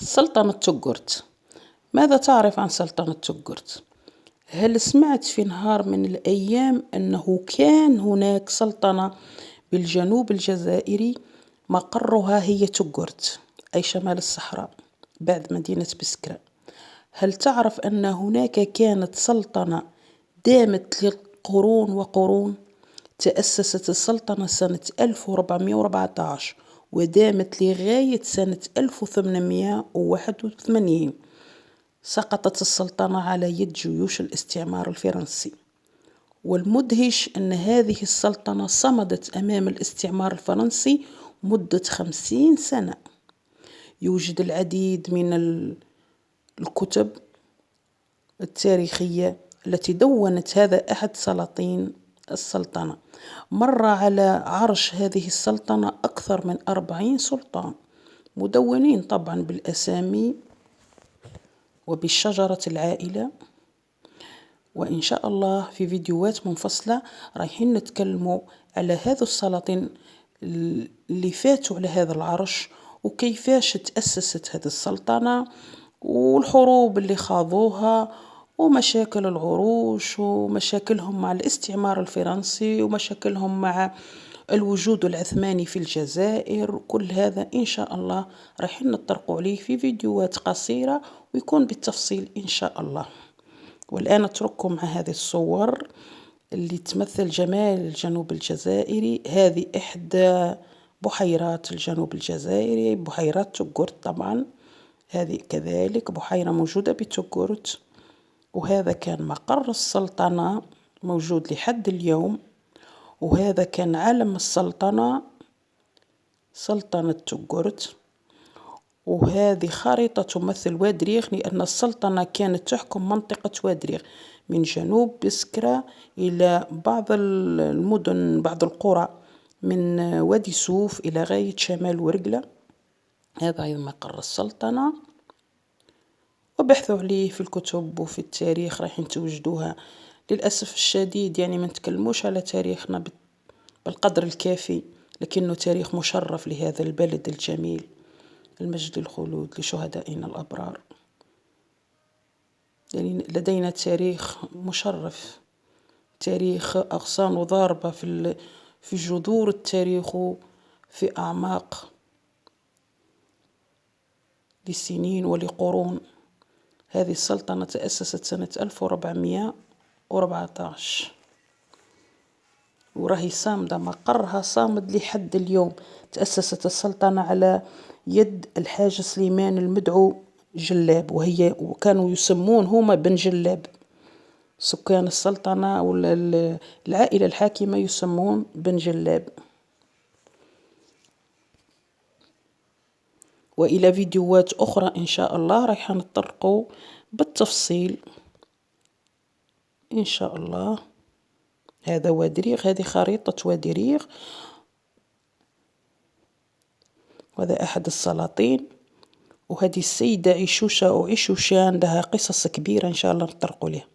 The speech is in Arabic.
سلطنة توغورت. ماذا تعرف عن سلطنة توغورت؟ هل سمعت في نهار من الأيام أنه كان هناك سلطنة بالجنوب الجزائري مقرها هي توغورت أي شمال الصحراء بعد مدينة بسكرة؟ هل تعرف أن هناك كانت سلطنة دامت لقرون وقرون؟ تأسست السلطنة سنة 1414 ودامت لغاية سنة 1881. سقطت السلطنة على يد جيوش الاستعمار الفرنسي، والمدهش أن هذه السلطنة صمدت أمام الاستعمار الفرنسي مدة 50 سنة. يوجد العديد من الكتب التاريخية التي دونت هذا أحد سلاطين السلطنة. مر على عرش هذه السلطنة أكثر من 40 سلطان، مدونين طبعا بالأسامي وبالشجرة العائلة. وإن شاء الله في فيديوهات منفصلة رايحين نتكلموا على هذا السلاطين اللي فاتوا على هذا العرش، وكيفاش تأسست هذه السلطنة، والحروب اللي خاضوها، ومشاكل العروش، ومشاكلهم مع الاستعمار الفرنسي، ومشاكلهم مع الوجود العثماني في الجزائر. وكل هذا إن شاء الله رايحين نطرقوا عليه في فيديوهات قصيرة ويكون بالتفصيل إن شاء الله. والآن أترككم مع هذه الصور اللي تمثل جمال الجنوب الجزائري. هذه إحدى بحيرات الجنوب الجزائري، بحيرات توغورت طبعا. هذه كذلك بحيرة موجودة بتوغورت، وهذا كان مقر السلطنة موجود لحد اليوم. وهذا كان علم السلطنة، سلطنة توغورت. وهذه خريطة تمثل وادريغ، لأن السلطنة كانت تحكم منطقة وادريغ من جنوب بسكرة إلى بعض المدن، بعض القرى من وادي سوف إلى غاية شمال ورقلة. هذا أيضا مقر السلطنة، وبحثوا عليه في الكتب وفي التاريخ رايحين توجدوها. للأسف الشديد يعني ما نتكلموش على تاريخنا بالقدر الكافي، لكنه تاريخ مشرف لهذا البلد الجميل. المجد الخلود لشهدائنا الأبرار. يعني لدينا تاريخ مشرف، تاريخ أغصان ضاربة في جذور التاريخ، في أعماق لسنين ولقرون. هذه السلطنة تأسست سنة 1414 وراهي صامدة، مقرها صامد لحد اليوم. تأسست السلطنة على يد الحاج سليمان المدعو جلاب، وكانوا يسمون هما بن جلاب. سكان السلطنة والعائلة الحاكمة يسمون بن جلاب. وإلى فيديوهات أخرى إن شاء الله رايحين نطرقوا بالتفصيل إن شاء الله. هذا وادريغ، هذه خريطة وادريغ، وهذا أحد السلاطين. وهذه السيدة عشوشة أو عشوشان لها قصص كبيرة إن شاء الله نطرقوا لها.